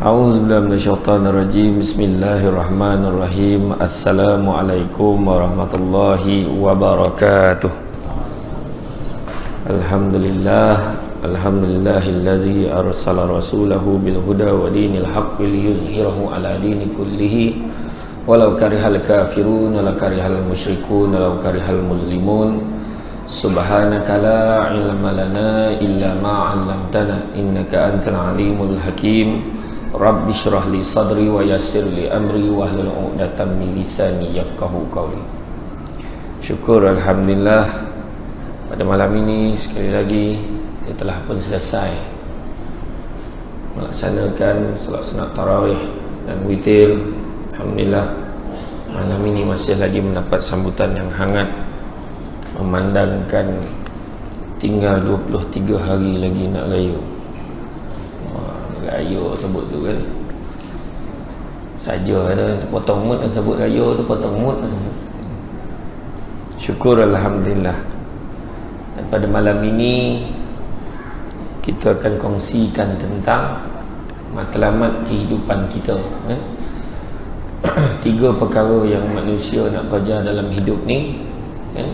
A'udzubillahi minasyaitonirrajim. Bismillahirrahmanirrahim. Assalamualaikum warahmatullahi wabarakatuh. Alhamdulillahillazi arsala rasulahu bil huda wa dinil haqqi liyuzhirahu ala dini kullihi walau karihal kafirun walau karihal musyrikun walau karihal muslimun. Subhanaka la ilma lana illa ma 'allamtana innaka antal alimul hakim. Rabbi syrah li sadri wa yassir li amri wahlul 'uqdatam min lisani yafqahu qawli. Syukur alhamdulillah, pada malam ini sekali lagi kita telah pun selesai melaksanakan salat sunat tarawih dan witir. Alhamdulillah, malam ini masih lagi mendapat sambutan yang hangat, memandangkan tinggal 23 hari lagi nak raya. Raya sebut tu kan saja ada potong mood, sebut raya tu potong mood. Syukur alhamdulillah. Dan pada malam ini kita akan kongsikan tentang matlamat kehidupan kita kan? 3 perkara yang manusia nak kerja dalam hidup ni kan?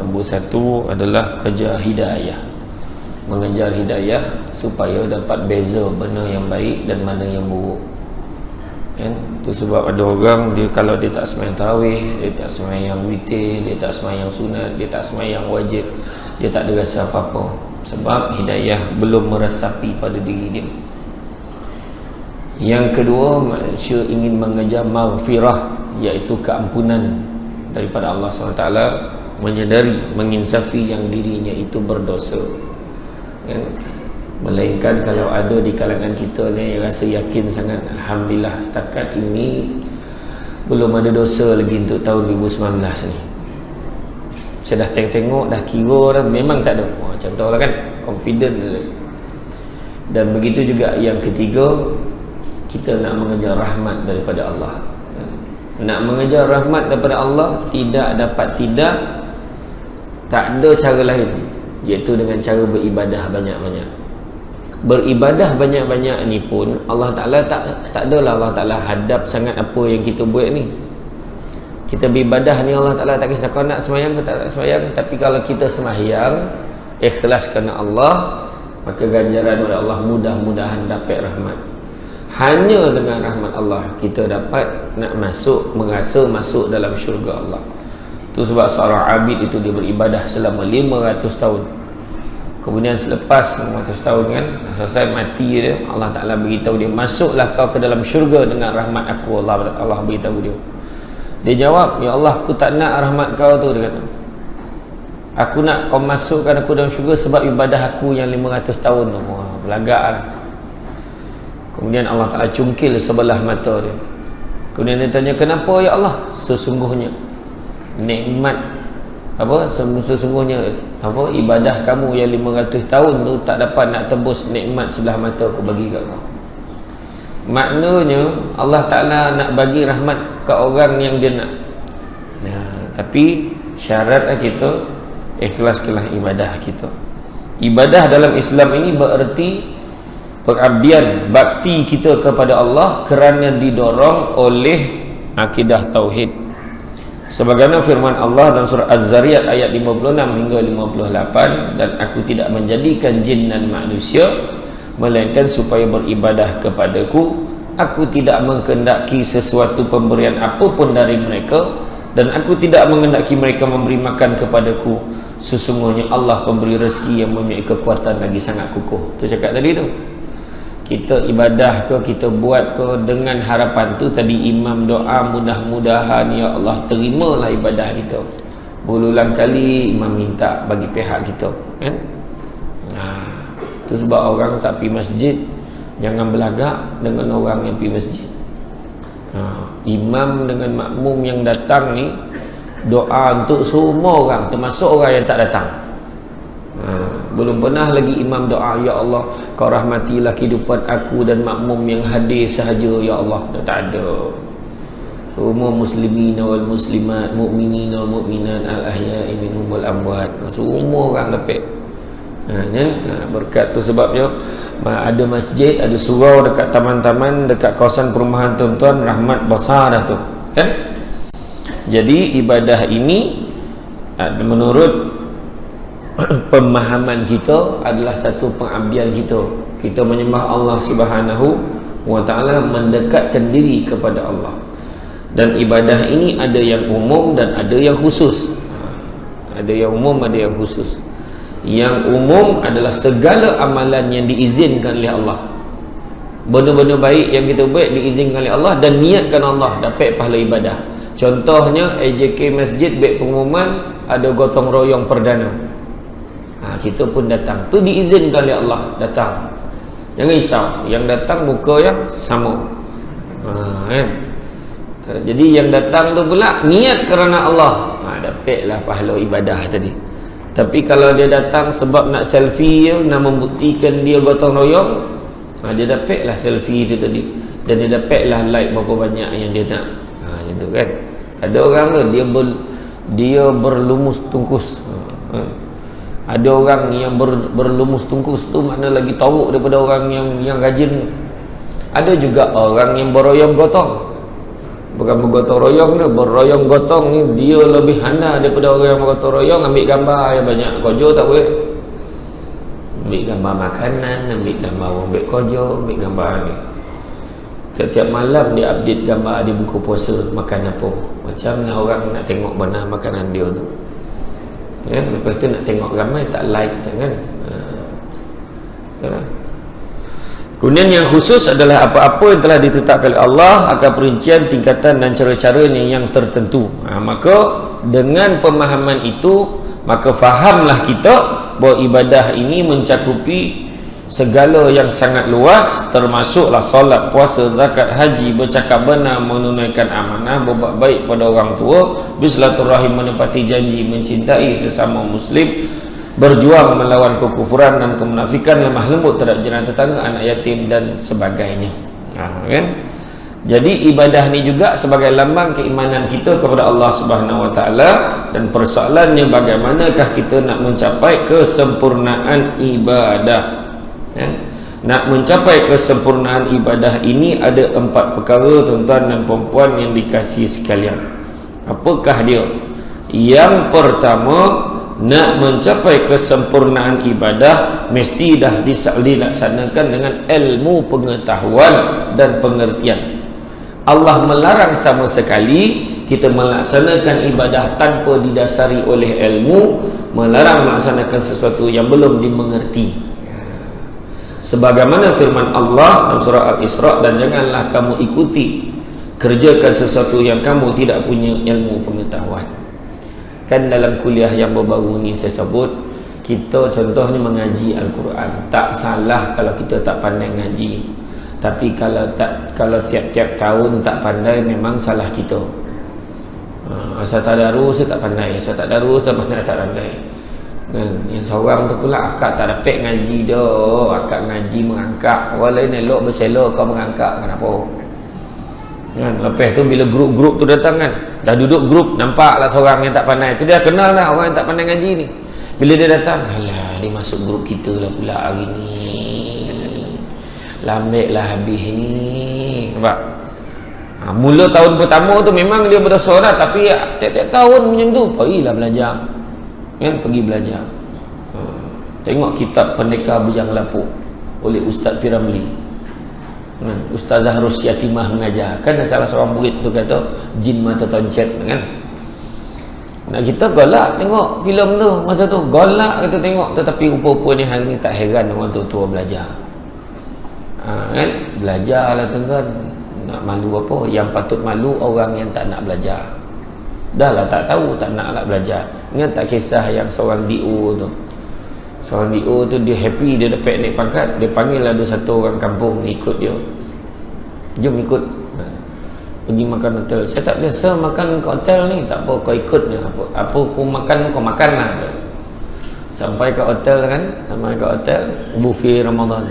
Nombor 1 adalah kerja hidayah, mengejar hidayah supaya dapat beza mana yang baik dan mana yang buruk kan? Itu sebab ada orang dia kalau dia tak sembahyang tarawih, dia tak sembahyang witir, dia tak sembahyang sunat, dia tak sembahyang wajib, dia tak ada rasa apa-apa sebab hidayah belum meresapi pada diri dia. Yang kedua, manusia ingin mengejar maghfirah, iaitu keampunan daripada Allah SWT, menyedari, menginsafi yang dirinya itu berdosa kan? Melainkan kalau ada di kalangan kita ni yang rasa yakin sangat, alhamdulillah setakat ini belum ada dosa lagi untuk tahun 2019 ni. Saya dah tengok dah kira dah memang tak ada. Contohlah kan, confident. Dan begitu juga yang ketiga, kita nak mengejar rahmat daripada Allah. Nak mengejar rahmat daripada Allah tak ada cara lain, iaitu dengan cara beribadah banyak-banyak. Beribadah banyak-banyak ni pun Allah Ta'ala tak adalah Allah Ta'ala hadap sangat apa yang kita buat ni. Kita beribadah ni Allah Ta'ala tak kisah kau nak semayang ke tak semayang, tapi kalau kita semayang ikhlas kerana Allah, maka ganjaran oleh Allah mudah-mudahan dapat rahmat. Hanya dengan rahmat Allah kita dapat nak merasa masuk dalam syurga Allah. Itu sebab seorang abid itu dia beribadah selama 500 tahun. Kemudian selepas 500 tahun kan, selesai mati dia, Allah Ta'ala beritahu dia, masuklah kau ke dalam syurga dengan rahmat aku. Allah beritahu dia. Dia jawab, ya Allah, aku tak nak rahmat kau tu. Dia kata, aku nak kau masukkan aku dalam syurga sebab ibadah aku yang 500 tahun tu. Wah, belagak lah. Kemudian Allah Ta'ala cungkil sebelah mata dia. Kemudian dia tanya, kenapa ya Allah? Sesungguhnya nikmat sesungguhnya ibadah kamu yang 500 tahun tu tak dapat nak tebus nikmat sebelah mata aku bagi kat kau. Maknanya Allah Ta'ala nak bagi rahmat ke orang yang dia nak. Tapi syaratlah kita ikhlaskanlah ibadah kita. Ibadah dalam Islam ini bererti pengabdian, bakti kita kepada Allah kerana didorong oleh akidah tauhid. Sebagaimana firman Allah dalam surah Az-Zariyat ayat 56 hingga 58, dan aku tidak menjadikan jin dan manusia melainkan supaya beribadah kepadaku. Aku tidak menghendaki sesuatu pemberian apapun dari mereka, dan aku tidak menghendaki mereka memberi makan kepadaku. Sesungguhnya Allah pemberi rezeki yang mempunyai kekuatan lagi sangat kukuh. Tu cakap tadi tu. Kita ibadah ke, kita buat ke dengan harapan tu tadi imam doa, mudah-mudahan ya Allah terimalah ibadah kita. Berulang kali imam minta bagi pihak kita kan. Itu sebab orang tak pergi masjid, jangan belagak dengan orang yang pergi masjid. Imam dengan makmum yang datang ni doa untuk semua orang, termasuk orang yang tak datang. Belum pernah lagi imam doa, ya Allah kau rahmatilah kehidupan aku dan makmum yang hadir sahaja ya Allah. Dah tak ada. Semua muslimin wal muslimat, mu'minin wal mu'minat, al ahya'i minhum wal amwat, semua orang dapat Berkat tu sebabnya ada masjid, ada surau dekat taman-taman, dekat kawasan perumahan tuan-tuan, rahmat besar dah tu kan. Jadi ibadah ini menurut pemahaman kita adalah satu pengabdian kita. Kita menyembah Allah Subhanahu wa ta'ala, mendekatkan diri kepada Allah. Dan ibadah ini ada yang umum dan ada yang khusus. Ada yang umum, ada yang khusus. Yang umum adalah segala amalan yang diizinkan oleh Allah. Benda-benda baik yang kita buat diizinkan oleh Allah dan niatkan Allah, dapat pahala ibadah. Contohnya AJK Masjid buat pengumuman ada gotong royong perdana. Kita pun datang. Tu diizinkan oleh Allah, datang. Jangan risau, yang datang muka yang sama. Kan? Jadi yang datang tu pula niat kerana Allah. Dapatlah pahala ibadah tadi. Tapi kalau dia datang sebab nak selfie, nak membuktikan dia gotong royong, dia dapatlah selfie itu tadi. Dan dia dapatlah like berapa banyak yang dia nak. Macam tu kan. Ada orang tu dia berlumus tungkus. Ada orang yang berlumus tungkus tu makna lagi teruk daripada orang yang rajin. Ada juga orang yang beroyong gotong. Bukan bergotong royong tu, beroyong gotong ni dia lebih handal daripada orang yang bergotong royong. Ambil gambar yang banyak kojo tak boleh. Ambil gambar makanan, ambil gambar orang ambil kojo, ambil gambar ni. Setiap malam dia update gambar di buku puasa makan apa. Macam orang nak tengok mana makanan dia tu. Ya, lepas tu nak tengok ramai tak like tak kan. Yalah. Kemudian yang khusus adalah apa-apa yang telah ditetapkan oleh Allah akan perincian, tingkatan dan cara-caranya yang tertentu. Maka dengan pemahaman itu, maka fahamlah kita bahawa ibadah ini mencakupi segala yang sangat luas, termasuklah solat, puasa, zakat, haji, bercakap benar, menunaikan amanah, berbuat baik pada orang tua, bersilaturahim, menepati janji, mencintai sesama muslim, berjuang melawan kekufuran dan kemunafikan, lemah lembut terhadap jiran tetangga, anak yatim dan sebagainya. Kan? Jadi ibadah ni juga sebagai lambang keimanan kita kepada Allah Subhanahu wa taala, dan persoalannya bagaimanakah kita nak mencapai kesempurnaan ibadah. Kan? Nak mencapai kesempurnaan ibadah ini ada 4 perkara tuan-tuan dan puan-puan yang dikasihi sekalian. Apakah dia? Yang pertama, nak mencapai kesempurnaan ibadah mesti dah dilaksanakan dengan ilmu, pengetahuan dan pengertian. Allah melarang sama sekali kita melaksanakan ibadah tanpa didasari oleh ilmu, melarang melaksanakan sesuatu yang belum dimengerti. Sebagaimana firman Allah dalam surah Al-Isra, dan janganlah kamu ikuti kerjakan sesuatu yang kamu tidak punya ilmu pengetahuan. Kan dalam kuliah yang baru-baru ni saya sebut, kita contohnya mengaji Al-Quran. Tak salah kalau kita tak pandai ngaji, tapi kalau tiap-tiap tahun tak pandai, memang salah kita. Asal tadarus saya tak pandai, asal tak tadarus tak pandai, tak pandai. Kan? Yang seorang tu pula akak tak dapat ngaji dah, akak ngaji mengangkat. Orang lain elok bersela, kau mengangkat kenapa? Kan? Lepas tu bila grup-grup tu datang kan, dah duduk grup, nampaklah seorang yang tak pandai tu, dia kenal dah orang yang tak pandai ngaji ni. Bila dia datang, alah dia masuk grup kita lah pula hari ni, lambek lah habis ni. Nampak? Mula tahun pertama tu memang dia berdosa dah, tapi tiap-tiap tahun macam tu pergilah belajar kan, pergi belajar. Tengok kitab Pendekar Bujang Lapuk oleh Ustaz Piramli. Ustazah Rusyatimah mengajar. Kan salah seorang murid tu kata jin mata toncet kan. Nah kita galak tengok filem tu masa tu, galak kita tengok, tetapi rupa-rupa ni hari ni tak heran orang tua-tua belajar. Kan belajarlah tuan-tuan. Nak malu apa? Yang patut malu orang yang tak nak belajar. Dah lah tak tahu, tak nak lah belajar. Ingat tak kisah yang seorang DO tu? Seorang DO tu dia happy dia dapat naik pangkat, dia panggil ada satu orang kampung ni ikut dia. Jom ikut. Pergi makan hotel. Saya tak biasa makan ke hotel ni. Tak apa, kau ikut je. Apa kau makan, kau makan lah. Sampai ke hotel kan, sampai ke hotel buffet Ramadan.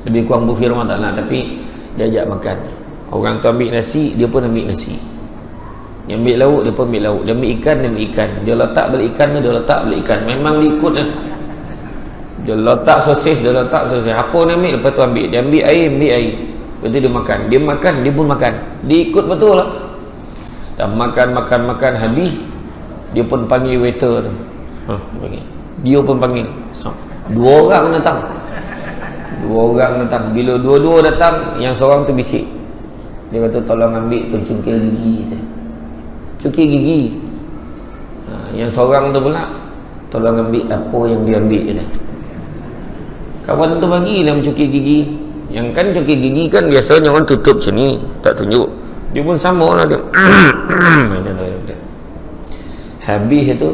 Lebih kurang buffet Ramadan lah, tapi dia ajak makan. Orang tu ambil nasi, dia pun ambil nasi. Dia ambil lauk, dia pun ambil lauk. Dia ambil ikan, dia ambil ikan. Dia letak balik ikan, dia letak balik ikan. Memang dia ikut lah. Dia letak sosis, apa nak ambil, lepas tu ambil, dia ambil air, lepas tu dia makan, dia pun makan, dia ikut betul lah. Dah makan habis, dia pun panggil waiter tu, dia pun panggil, dua orang datang, bila dua-dua datang, yang seorang tu bisik, dia kata tolong ambil pencungkil gigi tu, cukir gigi. Yang seorang tu pula tolong ambil apa yang dia ambil tu. Kawan tu bagilah mencukir gigi. Yang kan cukir gigi kan biasanya orang tutup macam ni, tak tunjuk. Dia pun sama lah dia. Habis itu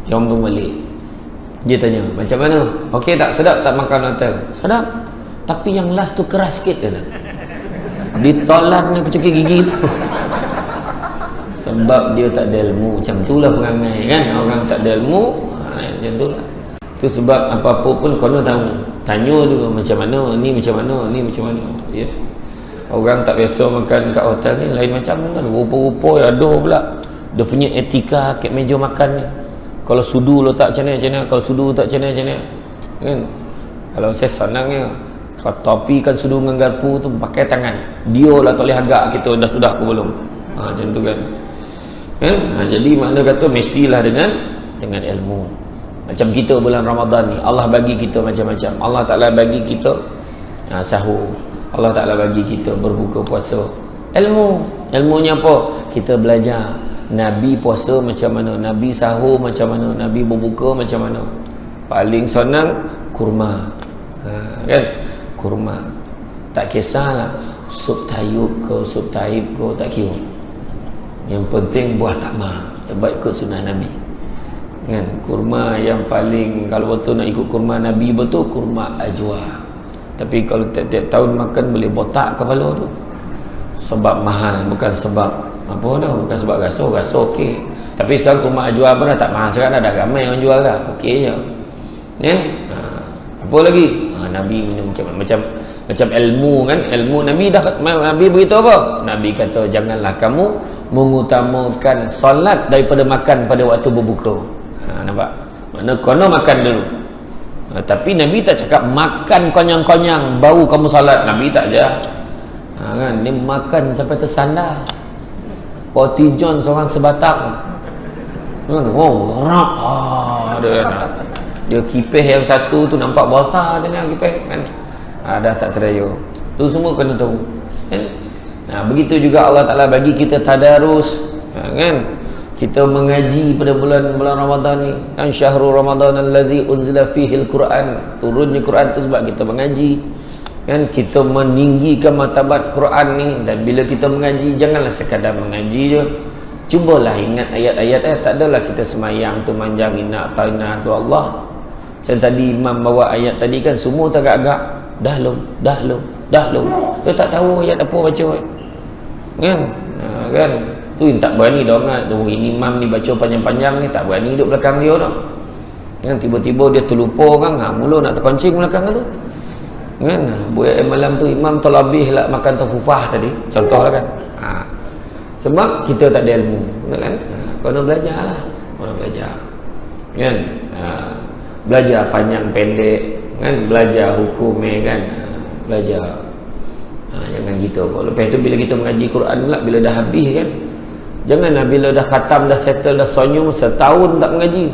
yang tu balik, dia tanya macam mana, okey tak, sedap tak makan hotel? Sedap, tapi yang last tu keras sikit kata. Ditolan ni pencukir gigi tu. Sebab dia tak ada ilmu. Macam itulah perangai kan, orang tak ada ilmu, macam itulah. Itu sebab apa-apa pun kena tahu, tanya dulu macam mana ni, macam mana ya. Orang tak biasa makan kat hotel ni lain macam kan, rupa-rupa ada pula dia punya etika kat meja makan ni. Kalau sudu letak macam mana, kalau sudu tak macam mana kan. Kalau saya senangnya, kalau topi kan sudu dengan garpu tu pakai tangan, dia lah tak boleh agak kita dah sudah ke belum, macam tu kan. Jadi makna kata mestilah dengan ilmu. Macam kita bulan Ramadan ni, Allah bagi kita macam-macam. Allah Ta'ala bagi kita sahur, Allah Ta'ala bagi kita berbuka puasa. Ilmunya apa? Kita belajar Nabi puasa macam mana, Nabi sahur macam mana, Nabi berbuka macam mana. Paling senang kurma, kan? Kurma tak kisahlah sup tayub ke sup taib ke, tak kira. Yang penting buah takma, sebab ikut sunnah Nabi kan. Kurma yang paling, kalau betul nak ikut kurma Nabi betul, kurma ajwa. Tapi kalau tiap-tiap tahun makan boleh botak kepala tu, sebab mahal, bukan sebab apa dah, bukan sebab rasa okey. Tapi sekarang kurma ajwa pun dah tak mahal sekarang, dah ramai orang jual dah, okey je kan. Apa lagi? Nabi minum macam ilmu kan. Ilmu Nabi Nabi beritahu apa? Nabi kata janganlah kamu mengutamakan solat daripada makan pada waktu berbuka. Nampak? Makna kena makan dulu. Tapi Nabi tak cakap makan konyang-konyang baru kamu solat. Nabi tak ajar. Kan? Dia makan sampai tersandar. Roti John seorang sebatang. Kan? Rap. Dia kipih yang satu tu nampak besar macam ni kipih kan. Dah tak teraya. Tu semua kena tahu. Kan? Begitu juga Allah Ta'ala bagi kita tadarus, kan? Kita mengaji pada bulan Ramadan ni kan, syahrul Ramadan allazi unzila fihi al-Quran. Turunnya Quran tu sebab kita mengaji kan. Kita meninggikan martabat Quran ni. Dan bila kita mengaji, janganlah sekadar mengaji je, cubalah ingat ayat-ayat. Tak adalah kita semayang tu manjang inna ta'ina ke Allah. Macam tadi imam bawa ayat tadi kan, semua tagak-agak dah lum. Dia tak tahu ayat apa baca kan. Kan tu yang tak berani dah orang. Ini imam ni baca panjang-panjang ni, tak berani duduk belakang dia dah kan. Tiba-tiba dia terlupa kan, mula nak terkoncing belakang tu kan. Buat malam tu imam terlebih lah makan tafufah tadi contohlah kan. Sebab kita tak ada ilmu kan. Kena belajar lah, kena belajar kan. Belajar panjang pendek kan, belajar hukum kan, belajar. Jangan gitu. Lepas tu bila kita mengaji Quran pula, bila dah habis kan, janganlah bila dah khatam, dah settle, dah sonyum setahun tak mengaji.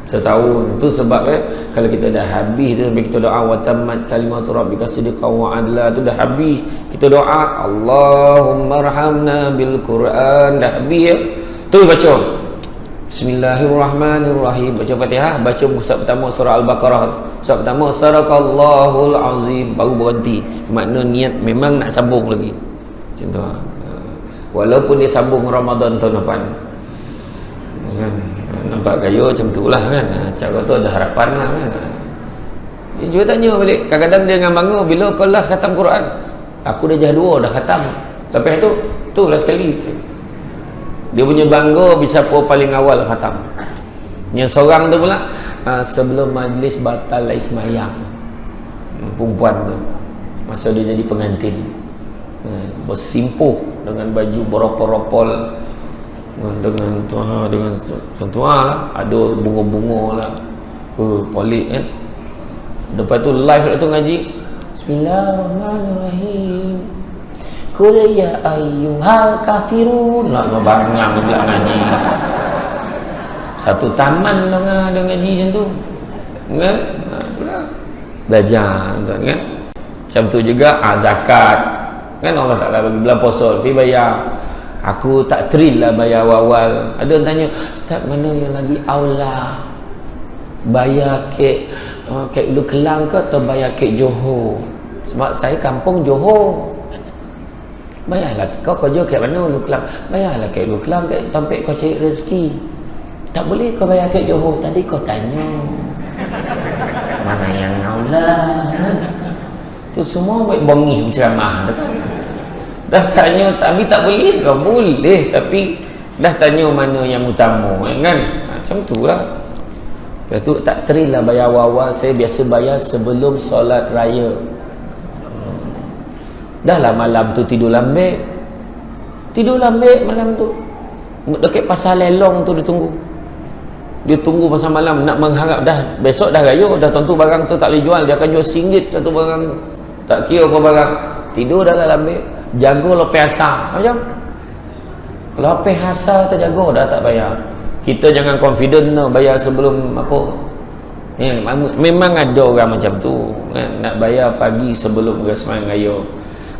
Setahun tu sebab kalau kita dah habis tu, sampai kita doa wa tammat kalimatu rabbika sidqan wa adla tu dah habis, kita doa Allahumma arhamna bil Quran, dah habis tu baca Bismillahirrahmanirrahim, baca Fatihah, baca surah pertama surah Al-Baqarah, surah pertama Sadaqallahul Azim, baru berhenti. Makna niat memang nak sambung lagi. Macam tu. Walaupun dia sambung Ramadan tahun depan. Kan? Nampak gaya macam tu lah kan. Cara tu ada harapan lah kan. Dia juga tanya balik, kadang-kadang dia dengan bangga, bila kau last khatam Quran? Aku dah jahdua, dah khatam. Lepas tu last sekali. Dia punya bangga siapa paling awal khatam. Yang seorang tu pula sebelum majlis batal ismayang, perempuan tu masa dia jadi pengantin, bersimpuh dengan baju beropol-opol, dengan sentuhan lah, ada bunga-bunga lah, polik kan, Lepas tu live tu ngaji, Bismillahirrahmanirrahim, Qul ya ayyuhal kafirun. Nak ngebangang pula ngaji. Satu taman dengan ngaji macam tu. Kan? Belajar tuan kan. Macam tu juga zakat. Kan Allah Taala bagi bulan puasa tapi bayar. Aku tak thrill lah bayar awal. Ada yang tanya, Ustaz mana yang lagi aula? Bayar kek Ulu Kelang ke atau bayar kek Johor? Sebab saya kampung Johor. Bayarlah kau kerja kat mana Ulu Kelang? Bayarlah kat Ulu Kelang, kat tempat kau cari rezeki. Tak boleh kau bayar kat Johor. Tadi kau tanya mana yang aula kan? Tu semua buat bongih berceramah tu kan. Dah tanya tapi tak boleh kau boleh, tapi dah tanya mana yang utama kan. Macam tu lah. Lepas tu tak thrill lah bayar awal. Saya biasa bayar sebelum solat raya. Dah lah malam tu tidur lambat malam tu dekat pasar lelong tu dia tunggu pasal malam nak mengharap dah besok dah raya, dah tentu barang tu tak boleh jual, dia akan jual RM1 satu barang, tak kira apa barang. Tidur dah lah lambat, jaga lepas asar macam lepas asar terjaga dah tak bayar. Kita jangan confident no, bayar sebelum apa ya, memang ada orang macam tu kan, nak bayar pagi sebelum sembahyang raya.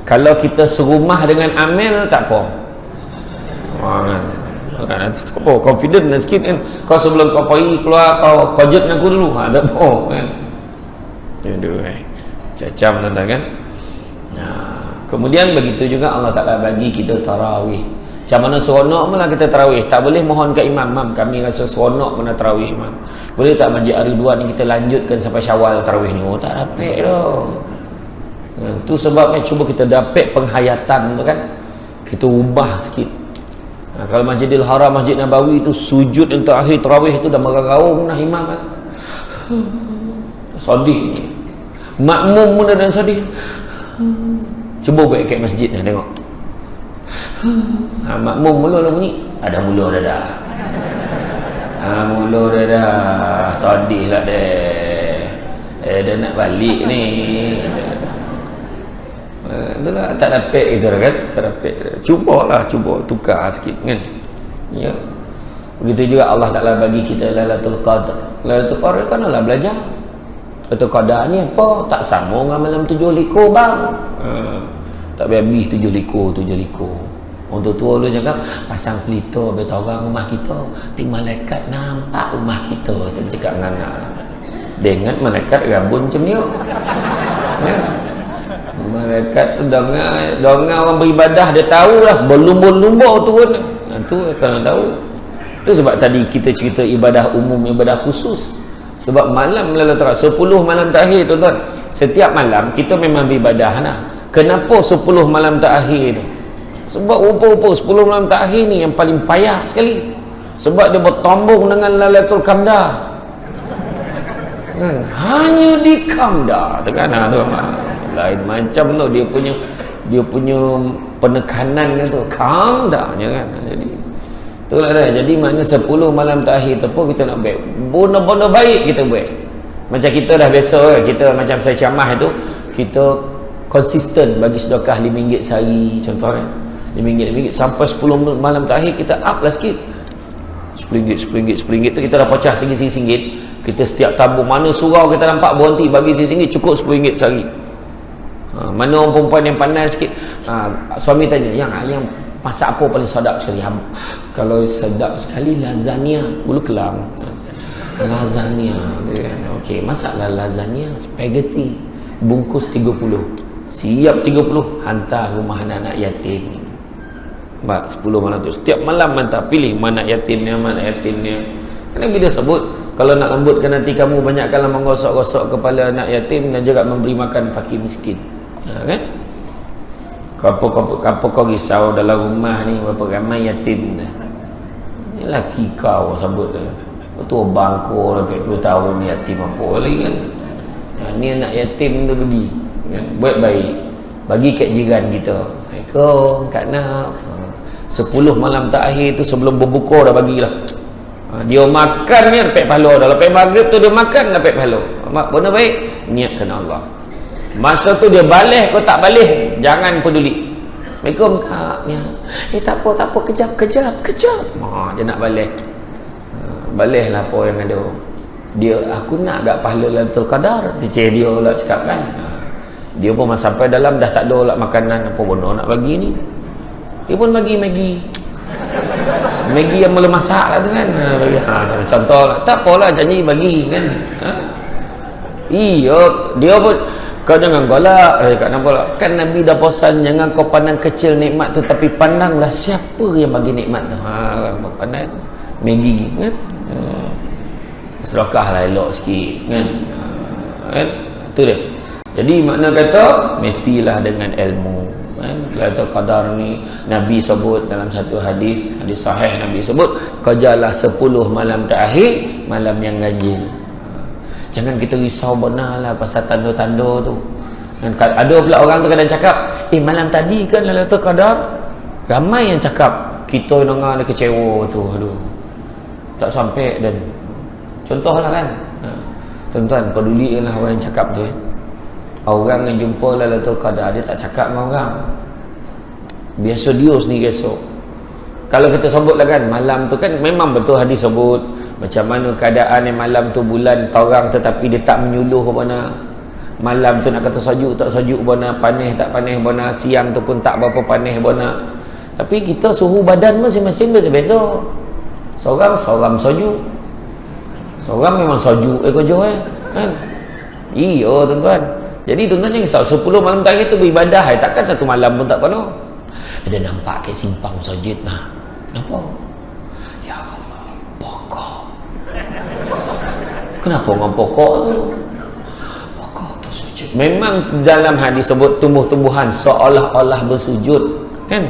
Kalau kita serumah dengan Amel tak apa kan, tak apa, confident dan sikit kan. Kau sebelum kau pergi keluar kau jet dengan aku dulu tak apa kan. Aduh cacam tuan-tuan kan. Kemudian begitu juga Allah Ta'ala bagi kita tarawih. Macam mana seronok malah kita tarawih. Tak boleh mohon ke imam, kami rasa seronok mana tarawih imam. Boleh tak Masjid Ar-Ridwan ni kita lanjutkan sampai Syawal tarawih ni? Oh tak dapat dah. Tu sebabnya cuba kita dapat penghayatan tu kan, kita ubah sikit. Kalau Masjidil Haram, Masjid Nabawi tu sujud yang terakhir tarawih tu dah meragaung dah imam kan. Sedih. Makmum pun dah sedih. Cuba buat kat masjid ni tengok. Makmum mula lah bunyi, ada mula dah. Mula dah. Sedih lah dia. Dah nak balik ni. Itulah tak dapat kita kan, tak dapat. Cuba tukar sikit kan. Ya. Begitu juga Allah Taala bagi kita Lailatul Qadar. Lailatul Qadar kan lah belajar. Lailatul Qadar ni apa? Tak sama dengan malam 7 likur bang. Tak habis 7 likur. Orang tua dulu cakap pasang pelita beta orang rumah kita, ti malaikat nampak rumah kita. Tak cakap dengan dengan malaikat rabun macam ni. Ya. Malaikat tu dengar orang beribadah dia tahu lah, berlumba-lumba turun. Tu kalau tahu. Tu sebab tadi kita cerita ibadah umum, ibadah khusus. Sebab malam Lailatul Qadar 10 malam terakhir tuan-tuan. Setiap malam kita memang beribadah lah. Kenapa 10 malam terakhir tu? Sebab rupa-rupa 10 malam terakhir ni yang paling payah sekali. Sebab dia bertombong dengan Lailatul Qadar. Kan? Hanya di Qadar. Tekan tu lain macam tu dia punya penekanan tu Qadar kan. Jadi itulah dah. Jadi makna 10 malam terakhir tu pun kita nak buat benda-benda baik kita buat. Macam kita dah biasa kan, kita macam saya ceramah itu, kita konsisten bagi sedekah RM5 sehari contoh kan. RM5 sampai 10 malam terakhir kita up lah sikit. RM10 tu kita dah pecah RM1. Kita setiap tabung mana surau kita nampak berhenti bagi RM1 cukup RM10 sehari. Mana orang perempuan yang pandai sikit, suami tanya, yang masak apa paling sedap sekali? Kalau sedap sekali lasagna Ulu Kelang. Lasagna okey, masaklah lasagna spaghetti bungkus 30, siap 30, hantar rumah anak-anak yatim. Mbak 10 malam tu setiap malam hantar, pilih mana yatimnya. Kan bila sebut kalau nak lembutkan hati kamu, banyakkanlah menggosok-gosok kepala anak yatim dan juga memberi makan fakir miskin. Kan? Apa kau risau dalam rumah ni berapa ramai yatim dah. Ni laki kau sebut dah. Tu bangko dah 40 tahun yatim apa lagi kan. Ni anak yatim tu pergi kan? Buat baik. Bagi kat jiran kita. Assalamualaikum Kak Nak. 10 malam terakhir tu sebelum berbuka dah bagilah. Dia makan ni dapat pahala dah. Lepas maghrib tu dia makan dapat pahala. Benda baik. niatkan Allah. Masa tu dia balik, kau tak balik, jangan peduli. Assalamualaikum kak. Tak apa, kejap. Dia nak balik. Baliklah apa yang ada. Dia, aku nak agak pahala Lailatul Qadar. Dia pula cakap kan. Dia pun sampai dalam dah tak ada lah makanan, apa bono nak bagi ni. Dia pun bagi Maggi yang mula masak lah tu kan. Contoh lah, tak apalah, janji bagi kan. Iya, dia pun, kau jangan golak. Kenapa lah? Kan Nabi dah pesan, jangan kau pandang kecil nikmat tu, tapi pandanglah siapa yang bagi nikmat tu. Pandang Maggi kan. Sedekah lah elok sikit kan. Itu dia. Jadi makna kata mestilah dengan ilmu kan. Lailatul Qadar ni Nabi sebut dalam satu hadis sahih, Nabi sebut kejarlah 10 malam terakhir, malam yang ganjil. Jangan kita risau benar lah pasal tanda-tanda tu kan. Ada pula orang tu kadang cakap, malam tadi kan Lailatul Qadar. Ramai yang cakap, kita dengar dia kecewa tu, aduh tak sampai. Dan contohlah kan, tuan-tuan pedulilah orang yang cakap tu. Orang yang jumpa Lailatul Qadar, dia tak cakap dengan orang, biasa dia sendiri esok. Kalau kita sebutlah kan, malam tu kan memang betul hadis sebut macam mana keadaan yang malam tu bulan terang tetapi dia tak menyuluh mana. Malam tu nak kata sejuk tak sejuk mana, panas tak panas mana, siang tu pun tak berapa panas mana. Tapi kita suhu badan masing-masing biasa-biasa. Seorang sejuk, seorang memang sejuk kerja kan. Iya tuan-tuan. Jadi tuan-tuan jangan risau, 10 malam terakhir tu beribadah, takkan satu malam pun tak penuh. Ada nampak ke simpang masjid nah. Kenapa? Ya Allah, pokok. Kenapa orang pokok tu? Pokok tu sujud. Memang dalam hadis sebut tumbuh-tumbuhan seolah-olah bersujud kan.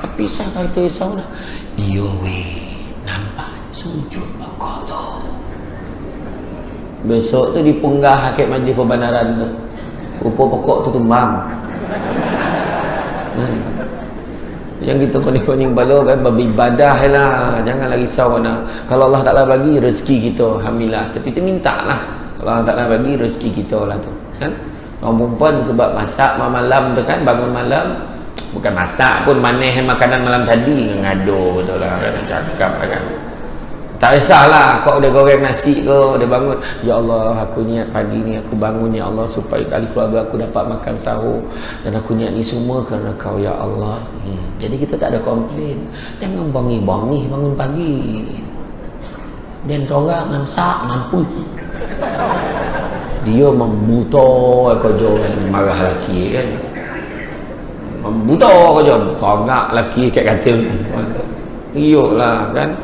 Tapi saya kata risau dah. Iya weh, nampak sujud pokok tu. Besok tu dipunggah Hakim Majlis Perbandaran tu, rupa pokok tu tumbang. Yang kita kuning-kuning bala kan, beribadah lah, janganlah risau mana. Kalau Allah Ta'ala bagi rezeki kita, alhamdulillah. Tapi tu minta lah, kalau Allah Ta'ala bagi rezeki kita lah tu kan. Orang perempuan sebab masak malam tu kan, bangun malam, bukan masak pun, maneh makanan malam tadi, ngado betul lah kan, cakap kan. Tak kisahlah kau udah goreng nasi ke, dia bangun, ya Allah aku niat pagi ni aku bangun ya Allah supaya kali keluarga aku dapat makan sahur, dan aku niat ni semua kerana kau ya Allah. Jadi kita tak ada komplain. Jangan bangi-bangi bangun pagi dan seorang namsak mampu dia membuta kerja kan, marah lelaki kan, membuta kerja, tongak lelaki kat katil. Iyalah kan,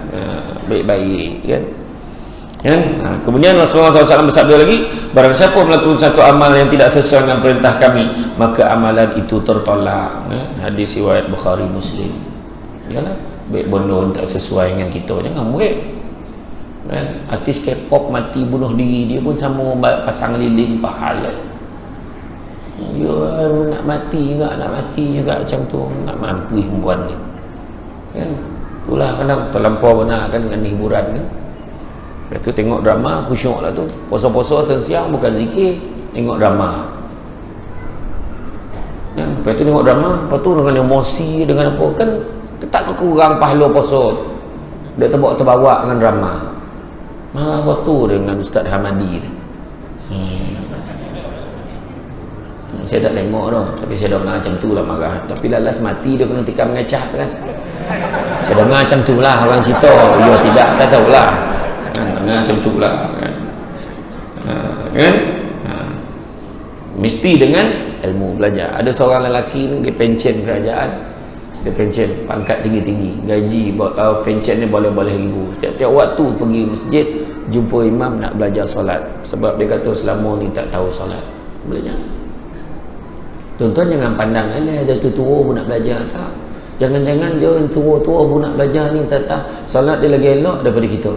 baik-baik kan. Kemudian Rasulullah SAW bersabda lagi, barang siapa melakukan satu amal yang tidak sesuai dengan perintah kami, maka amalan itu tertolak. Hadis riwayat Bukhari Muslim. Yalah, baik benda tak sesuai dengan kita, jangan murid kan. Artis K-pop mati bunuh diri, dia pun sama pasang lilin pahala. Dia nak mati juga macam tu, nak mampu perempuan ni kan. Itulah kadang terlampau benar kan dengan hiburan kan. Lepas tu tengok drama khusyuk lah tu, poso-poso siang bukan zikir, tengok drama kan. Lepas tu tengok drama, lepas tu dengan emosi, dengan apa kan, tak kekurang pahala poso dia terbawa dengan drama. Malah waktu dengan Ustaz Hamadi tu. Saya tak tengok dah, tapi saya dengar macam tu lah marah. Tapi lalas mati dia kena tikam mengecah tu kan. Saya dengar macam tu lah orang cerita. Ya tidak, tak tahulah kan, dengar macam tu lah kan. Kan? Mesti dengan ilmu belajar. Ada seorang lelaki ni, dia pencen kerajaan, dia pencen pangkat tinggi-tinggi, gaji pencen ni boleh-boleh ribu. Tiap-tiap waktu pergi masjid, jumpa imam nak belajar solat, sebab dia kata selama ni tak tahu solat, belajar. Tuan-tuan jangan pandang ada tua pun nak belajar, tak. Jangan-jangan dia yang tua-tua pun nak belajar ni, tak solat dia lagi elok daripada kita.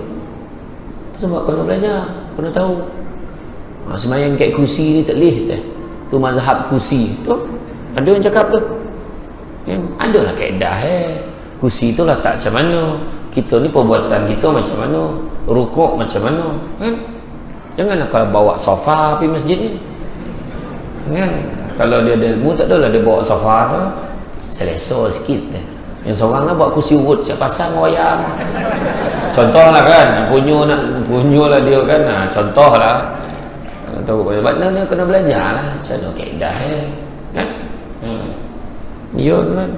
Sebab kau nak belajar, kau nak tahu. Semayang kat kursi ni tak leh teh. Tu mazhab kursi tu, ada yang cakap tu kan? Adalah kaedah kursi tu letak macam mana, kita ni perbuatan kita macam mana, rukuk macam mana kan. Janganlah kalau bawa sofa pergi masjid ni kan. Kalau dia ada ilmu tak adalah dia bawa sofa tu selesa sikit je. Yang seorang lah bawa kursi wood siap pasang wayang. Contohlah kan, punyo lah dia kan. Contohlah. Tahu mana dia kena belajar lah macam mana kaedah kan. Ya kan.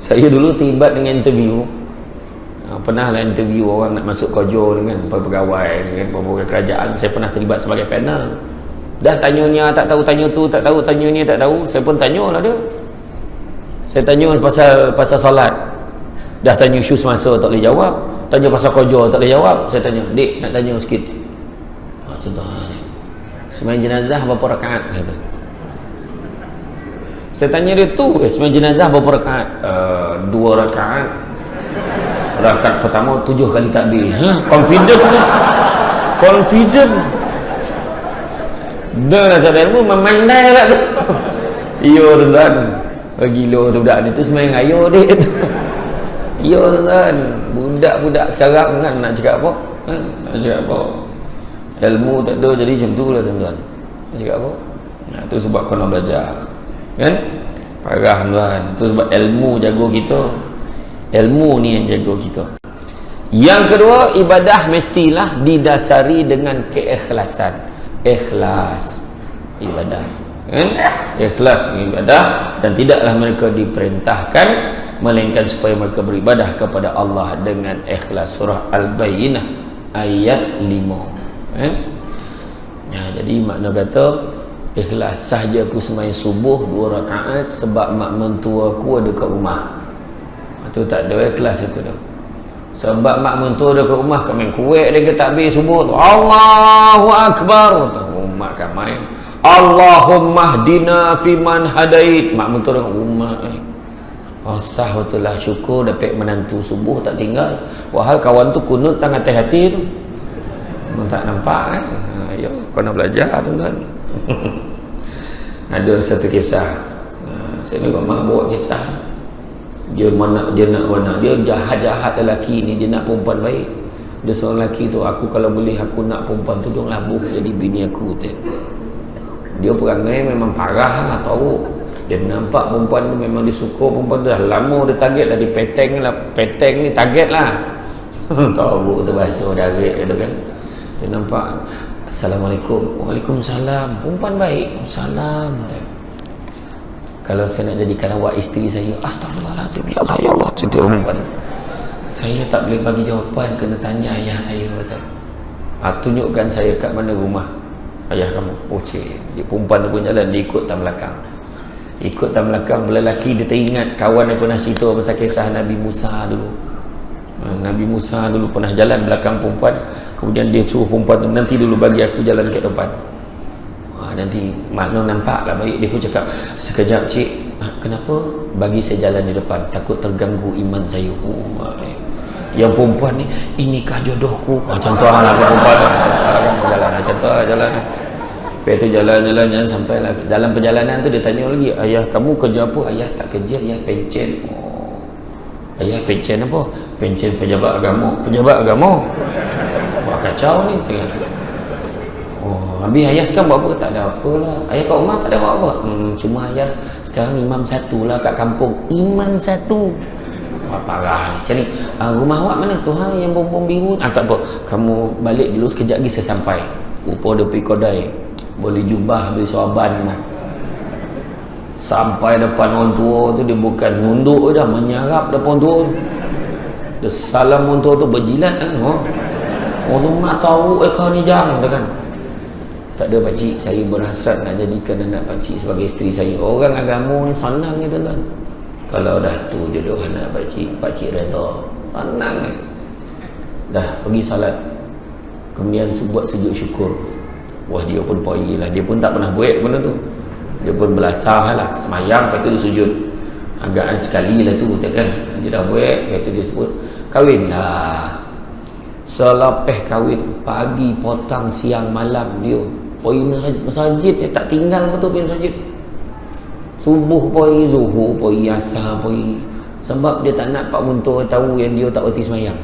Saya dulu terlibat dengan interview. Pernah lah interview orang nak masuk Kojo dengan pegawai dengan pegawai kerajaan. Saya pernah terlibat sebagai panel. Dah tanyanya tak tahu, tanya tu tak tahu, tanya ni tak tahu. Saya pun tanyalah dia. Saya tanya pasal solat. Dah tanya isu semasa tak boleh jawab. Tanya pasal Kojo tak boleh jawab. Saya tanya, "Dik, nak tanya sikit." Contoh ni. Sembahyang jenazah berapa rakaat? Kata. Saya tanya dia tu, sembahyang jenazah berapa rakaat? 2 rakaat. Rakaat pertama 7 kali takbir. Confident tu. Confident. Dah lah tak ada ilmu, memandai lah tu. Iya tuan-tuan. Gila tu budak ni tu sembahyang raya dia tu. Iya tuan-tuan. Budak-budak sekarang kan nak cakap apa? Nak cakap apa? Ilmu tak ada, jadi macam tu lah tuan-tuan. Nak cakap apa? Tu sebab kau nak belajar kan? Parah tuan. Tu sebab ilmu jaga kita. Ilmu ni yang jaga kita. Yang kedua, ibadah mestilah didasari dengan keikhlasan. Ikhlas ibadah kan? Ikhlas ibadah, dan tidaklah mereka diperintahkan melainkan supaya mereka beribadah kepada Allah dengan ikhlas. Surah Al-Bayyinah ayat 5 kan? Jadi makna kata ikhlas. Sahaja aku sembahyang subuh 2 rakaat sebab mak mentua aku ada kat rumah. Itu tak ada ikhlas itu dah. Sebab mak mentua ada kat rumah, kami kuat dia kata takbir subuh tu Allahu Akbar. Mak kan main Allahumma hdina fiman hadait. Mak mentua dengan rumah sah betul lah, syukur dapat menantu subuh tak tinggal. Wahal kawan tu kunut tangan hati tu tak nampak kan. Ya, kau nak belajar tuan-tuan. Ada satu kisah, saya ni mak bawa kisah. Dia nak jahat-jahat lelaki ni, dia nak perempuan baik. Dia seorang lelaki tu, aku kalau boleh aku nak perempuan tu dong labuh jadi bini aku tu. Dia perangai memang parah lah, tahu. Dia nampak perempuan tu memang dia suka perempuan tu dah lama, dia target dah, di peteng lah. Peteng ni target lah. Tahu tu bahasa darat tu kan. Dia nampak, Assalamualaikum. Waalaikumsalam. Perempuan baik. Salam. Kalau saya nak jadikan awak isteri saya, astagfirullahalazim, ya Allah, ya Allah, jadi perempuan. Saya tak boleh bagi jawapan, kena tanya ayah saya kata. Tunjukkan saya kat mana rumah ayah kamu. Cik, dia perempuan tu pun jalan, dia ikut tam belakang. Ikut tam belakang, lelaki dia teringat kawan yang pernah cerita pasal kisah Nabi Musa dulu. Nabi Musa dulu pernah jalan belakang perempuan, kemudian dia suruh perempuan tu, nanti dulu bagi aku jalan ke depan. Nanti makna nampak lah baik. Dia pun cakap, sekejap cik, kenapa bagi saya jalan di depan, takut terganggu iman saya. Yang perempuan ni, inikah jodohku. Contoh lah perempuan jalan, contoh lah jalan. Lepas tu jalan sampai lah dalam perjalanan tu dia tanya lagi, ayah kamu kerja apa? Ayah tak kerja, ayah pencen. Ayah pencen apa? Pencen pejabat agama. Pejabat agama? Wah kacau ni. Habis ayah sekarang buat apa? Tak ada apalah. Ayah kat rumah tak ada buat apa? Cuma ayah sekarang imam satu lah kat kampung. Imam satu. Wah parah ni. Macam ni, rumah awak mana tu yang bom-bom biru? Tak apa, kamu balik dulu, sekejap lagi saya sampai. Rupa dia pergi kodai, beli jubah, beli sorban. Sampai depan orang tua tu, dia bukan nunduk dah, menyarap depan orang tua tu. Dia salam orang tua tu berjilat kan. Orang tu mak tahu kau ni jang tu kan. Tak ada pakcik, saya berhasrat nak jadikan anak pakcik sebagai isteri saya. Orang agama ni senang ni tuan-tuan. Kalau dah tu jodoh anak pakcik, pakcik reda, senang ni. Dah pergi salat, kemudian buat sujud syukur. Wah dia pun pergi lah, dia pun tak pernah buat benda tu. Dia pun belasah lah, semayang, lepas tu dia sujud. Agak sekali lah tu kan. Dia dah buat, lepas tu dia sebut kahwin lah. Selepas kahwin, pagi, petang, siang, malam dia pergi masjid, dia tak tinggal betul pergi masjid. Subuh pergi, zuhur pergi, asar pergi. Sebab dia tak nak pak mentua tahu yang dia tak erti semayang.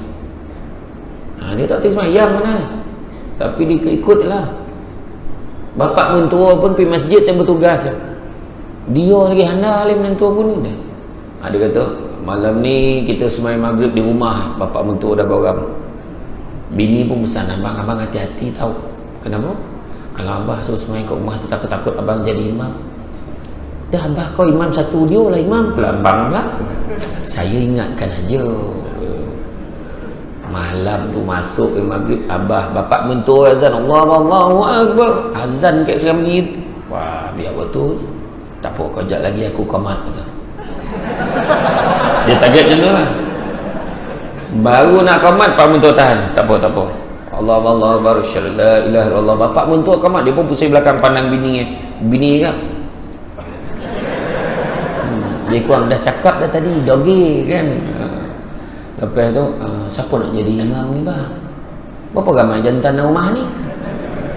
Dia tak erti semayang mana, tapi dia ikut lah. Bapak mentua pun pergi masjid yang bertugas. Dia lagi handal menentu pun ni. Dia kata, malam ni kita sembahyang maghrib di rumah. Bapak mentua dah geram. Bini pun pesan, abang hati-hati tahu. Kenapa? Kalau abah suruh sembahyang kat rumah tu, takut-takut abang jadi imam. Dah abah kau imam satu, dia lah imam pula abang lah. Saya ingatkan aja. Malam tu masuk maghrib, abah bapak mentua azan, Allahu Akbar, azan kat seram ni. Wah, biar betul. Tak apa, kau jap lagi aku qomat kata. Dia target macam tu lah. Baru nak qomat, pak mentua tahan. Tak apa. Allah Akbar, syalla la ilaha illallah. Bapak mentua qomat, dia pun pusing belakang pandang bini. Bini kan. Dia kurang dah cakap dah tadi, dogi kan. Lepas tu, siapa nak jadi imam ni bah? Berapa ramai jantan rumah ni?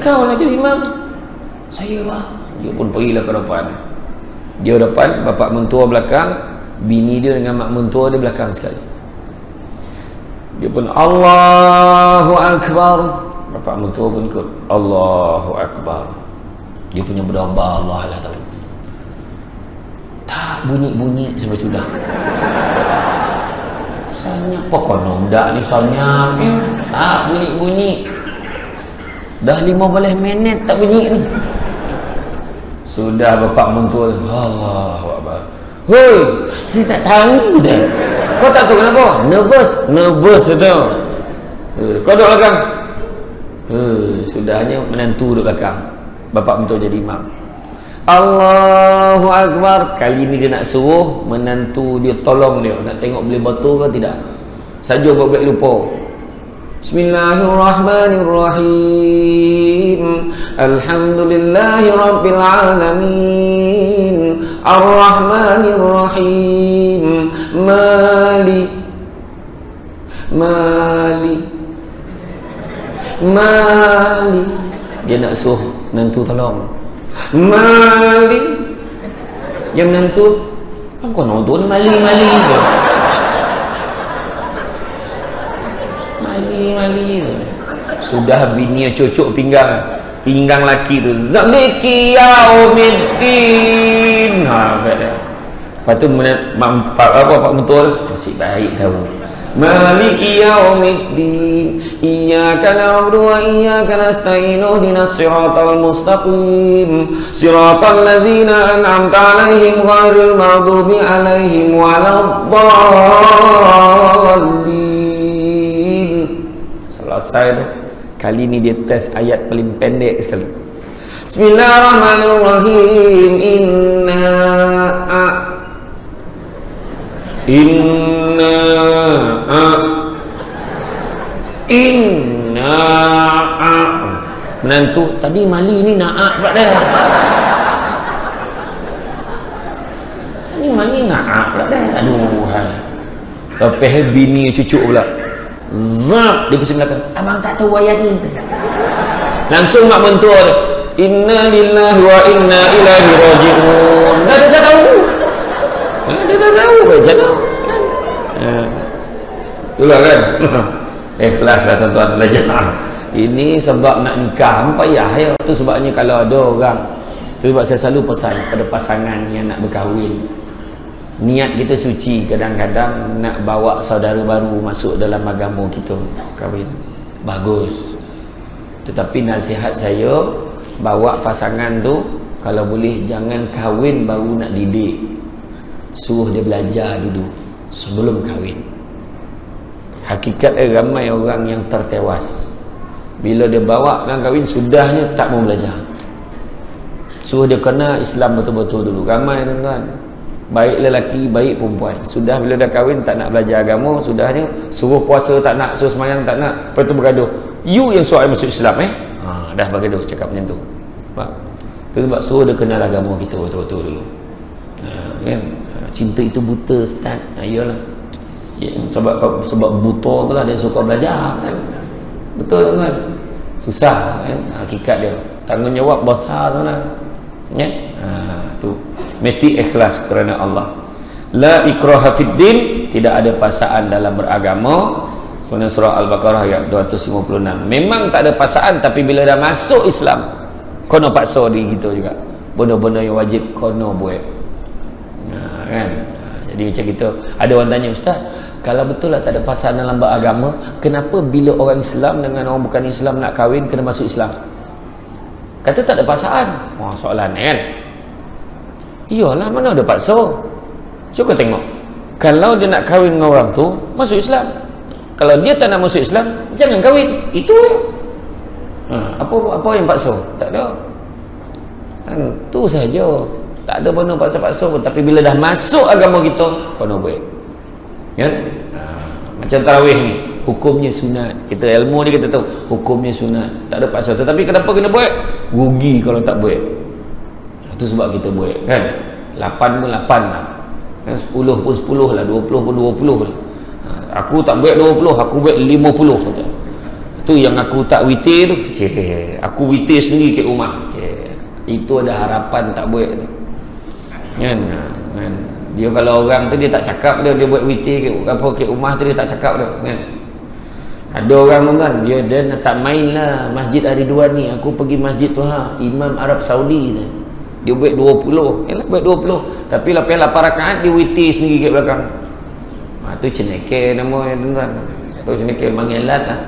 Kau nak jadi imam? Saya bah. Dia pun pergilah ke depan. Dia depan, bapak mentua belakang, bini dia dengan mak mentua dia belakang sekali. Dia pun Allahu Akbar. Bapak mentua pun ikut Allahu Akbar. Dia punya berdoa Allah lah tahu. Tak bunyi-bunyi sampai sudah. Senyap pokok dak ni senyap. Tak bunyi-bunyi. Dah 15 minit tak bunyi ni. Sudah bapak mentua, Allahu Akbar. Hoi, saya tak tahu dah. Kau tak tahu kenapa? Nervous tu. Kau duduk belakang. Sudahnya menantu duduk belakang. Bapak mentua jadi imam. Allahu Akbar. Kali ni dia nak suruh menantu dia tolong dia. Nak tengok boleh betul ke tidak. Saja buat baik lupa. Bismillahirrahmanirrahim. Alhamdulillahi rabbil alamin. Ar-Rahmanirrahim. Mali. Dia nak suruh menantu tolong. Mali. Yang menantu, kau nonton mali je. Mali. Sudah bini cucuk pinggang laki tu. Zaliki yaumiddin. Lepas tu Pak mentua tu masih baik tahu. Maliki yaumiddin. Iyyaka na'budu wa iyyaka nasta'in. Ihdinas siratal mustaqim. Siratal ladzina an'amta 'alaihim ghairil maghdubi 'alaihim waladdallin. Selesai tu. Kali ni dia test ayat paling pendek sekali. Bismillahirrahmanirrahim. Inna menantu tadi mali ni na'ak pula dah. Ni mali na'ak pula dah. Aduh hai. Lepas bini cucuk pula. Zap dia pusing belakang. Abang tak tahu ayat ni. Langsung mak mentua dia. Inna lillahi wa inna ilaihi raji'un. Dah tahu. Dia dah tahu macam mana. Itulah kan. Ikhlaslah tuan-tuan belajar. Ini sebab nak nikah payah ya. Itu sebabnya kalau ada orang, itu sebab saya selalu pesan pada pasangan yang nak berkahwin, niat kita suci, kadang-kadang nak bawa saudara baru masuk dalam agama kita kahwin bagus, tetapi nasihat saya bawa pasangan tu kalau boleh jangan kahwin baru nak didik, suruh dia belajar dulu sebelum kahwin. Hakikatnya ramai orang yang tertewas bila dia bawa dan kahwin sudahnya tak mau belajar. Suruh dia kena Islam betul-betul dulu. Ramai tuan-tuan, baik lelaki baik perempuan, sudah bila dah kahwin tak nak belajar agama, sudahnya suruh puasa tak nak, suruh sembahyang tak nak, lepas tu bergaduh, you yang suruh masuk Islam dah bergaduh cakap macam tu. Itu sebab suruh dia kenal agama kita betul-betul dulu. Kan? Cinta itu buta Ustaz. Iyalah ya, sebab buta tu lah dia suka belajar kan. Betul kan? Susah kan? Hakikat dia tanggungjawab besar sebenarnya ya? Tu mesti ikhlas kerana Allah. La ikraha fid din, tidak ada paksaan dalam beragama. Sebenarnya surah Al-Baqarah ayat 256. Memang tak ada paksaan, tapi bila dah masuk Islam kono paksa diri kita juga benda-benda yang wajib kono buat. Kan? Jadi macam kita, ada orang tanya, ustaz, kalau betul lah tak ada pasangan dalam beragama, kenapa bila orang Islam dengan orang bukan Islam nak kahwin kena masuk Islam? Kata tak ada pasangan. Wah, soalan kan? Iyalah, mana ada paksa. Cuba tengok, kalau dia nak kahwin dengan orang tu, masuk Islam. Kalau dia tak nak masuk Islam, jangan kahwin. Itu apa yang paksa? Tak ada. Tu saja. Tak ada benda paksa-paksa pun. Tapi bila dah masuk agama kita, kau nak buat. Kan? Macam tarawih ni, hukumnya sunat. Kita ilmu ni kita tahu hukumnya sunat, tak ada paksa. Tetapi kenapa kena buat? Rugi kalau tak buat. Itu sebab kita buat, kan? 8 pun 8 lah, 10 pun 10 lah, 20 pun 20 lah. Aku tak buat 20, aku buat 50 saja. Itu yang aku tak witir tu. Aku witir sendiri kat rumah. Itu ada harapan tak buat tu. Kan? Dia kalau orang tu dia tak cakap dia buat witir kat rumah tu, dia tak cakap dia, kan? Ada orang tu kan, dia tak main lah masjid hari 2 ni, aku pergi masjid tu Imam Arab Saudi tu, dia buat 20, yalah buat 20, tapi lepas 8 rakaat dia witir sendiri kat belakang. Tu cenekir nama tuan-tuan. Tu cenekir manggilat lah.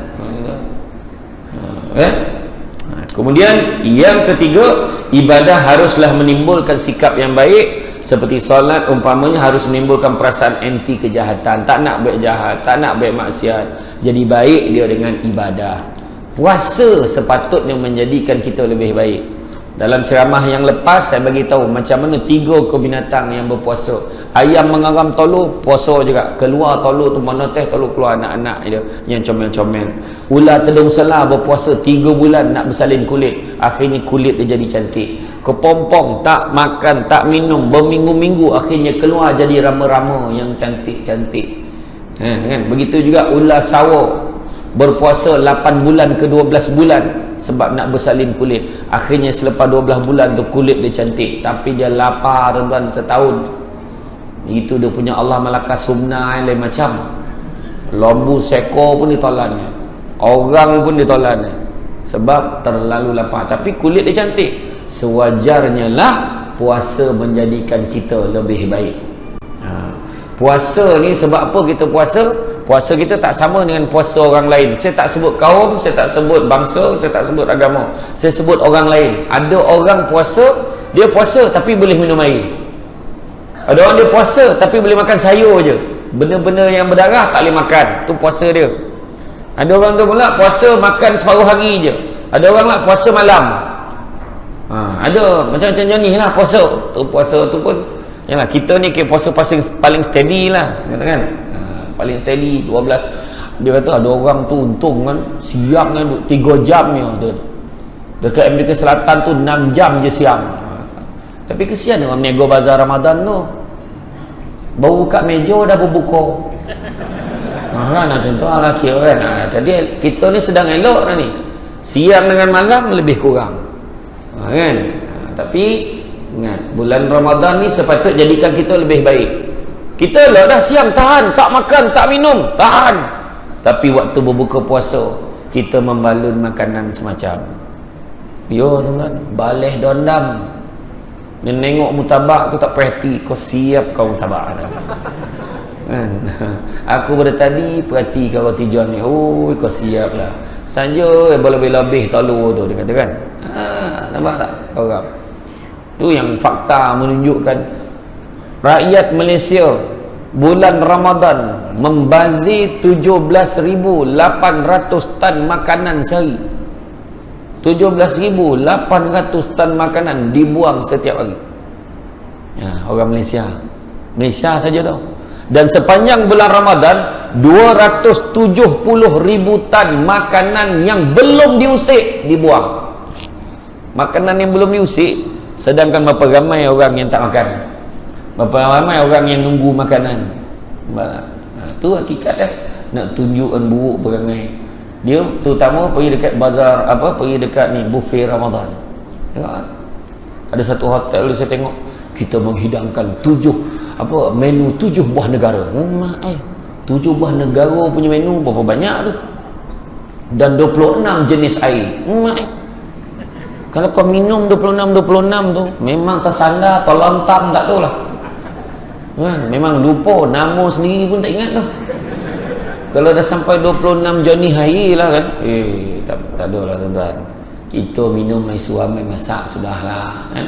Kemudian yang ketiga, ibadah haruslah menimbulkan sikap yang baik. Seperti solat umpamanya harus menimbulkan perasaan anti kejahatan, tak nak buat jahat, tak nak buat maksiat. Jadi baik dia dengan ibadah. Puasa sepatutnya menjadikan kita lebih baik. Dalam ceramah yang lepas saya bagi tahu macam mana 3 ekor binatang yang berpuasa. Ayam mengaram tolor, puasa juga. Keluar tolor tu mana teh, tolor keluar anak-anak dia yang comel-comel. Ular tedung selah berpuasa 3 bulan nak bersalin kulit. Akhirnya kulit dia jadi cantik. Kepompong tak makan, tak minum berminggu-minggu, akhirnya keluar jadi rama-rama yang cantik-cantik. Kan? Begitu juga ular sawo berpuasa 8 bulan ke 12 bulan sebab nak bersalin kulit. Akhirnya selepas 12 bulan tu kulit dia cantik, tapi dia lapar tuan-tuan setahun. Itu dia punya Allah Malaka Sumna yang lain macam. Lembu seko pun ditolan, orang pun ditolan sebab terlalu lapar, tapi kulit dia cantik. Sewajarnya lah puasa menjadikan kita lebih baik. Puasa ni sebab apa kita puasa? Puasa kita tak sama dengan puasa orang lain. Saya tak sebut kaum, saya tak sebut bangsa, saya tak sebut agama, saya sebut orang lain. Ada orang puasa, dia puasa tapi boleh minum air. Ada orang dia puasa tapi boleh makan sayur je, benda-benda yang berdarah tak boleh makan. Tu puasa dia. Ada orang tu pula puasa makan separuh hari je. Ada orang lah puasa malam. Ada macam-macam jenis lah puasa. Tu puasa tu pun yalah, kita ni puasa paling steady lah, kan? Paling steady 12. Dia kata ada orang tu untung kan, siang kan 3 jam ni tu. Dekat Amerika Selatan tu 6 jam je siang. Tapi kesian orang nego bazar Ramadan tu, baru buka meja dah berbuka. Kan macam tu lah kira kan. Jadi kita ni sedang elok dah ni, siang dengan malam lebih kurang, kan? Tapi ingat, bulan Ramadan ni sepatut jadikan kita lebih baik. Kita elok dah siang tahan, tak makan, tak minum, tahan. Tapi waktu berbuka puasa kita membalun makanan semacam, yo tuan, baleh dondam. Dia nengok mutabak tu tak perhati, kau siap kau mutabak kan? Aku pada tadi perhati kau roti john ni, oh kau siap lah saja lebih-lebih telur tu, dia kata kan. Nampak tak kau orang tu? Yang fakta menunjukkan rakyat Malaysia bulan Ramadan membazir 17,800 tan makanan sehari. 17,800 tan makanan dibuang setiap hari. Orang Malaysia saja tau. Dan sepanjang bulan Ramadan 270,000 tan makanan yang belum diusik dibuang. Makanan yang belum diusik. Sedangkan berapa ramai orang yang tak makan, berapa ramai orang yang nunggu makanan. Tu hakikat dah nak tunjukkan buruk perangai dia, terutama pergi dekat bazar pergi dekat ni buffet Ramadan. Tengok, ada satu hotel saya tengok, kita menghidangkan menu 7 buah negara. 7 buah negara punya menu berapa banyak tu, dan 26 jenis air. Kalau kau minum 26 tu memang tersandar atau lontam tak tahu lah kan? Memang lupa nama sendiri pun tak ingat tu. Kalau dah sampai 26 Johnny Hai lah kan, tak ada lah tuan-tuan. Kita minum air suam, air masak sudahlah kan.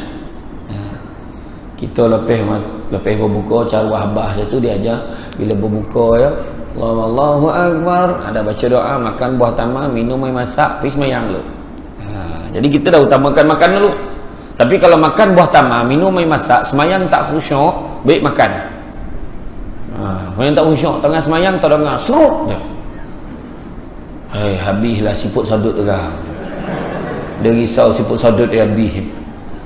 Kita lepas berbuka cara wahbah satu dia ajar bila berbuka ya Allahu Akbar, ada baca doa, makan buah tamar, minum air masak, pergi semayang dulu. Jadi kita dah utamakan makan dulu. Tapi kalau makan buah tamar, minum air masak, semayang tak khusyuk, baik makan. Semayang tak khusyuk, tengah semayang tak dengar serut je. Habislah siput sadut dia. Dia risau siput sadut dia habis.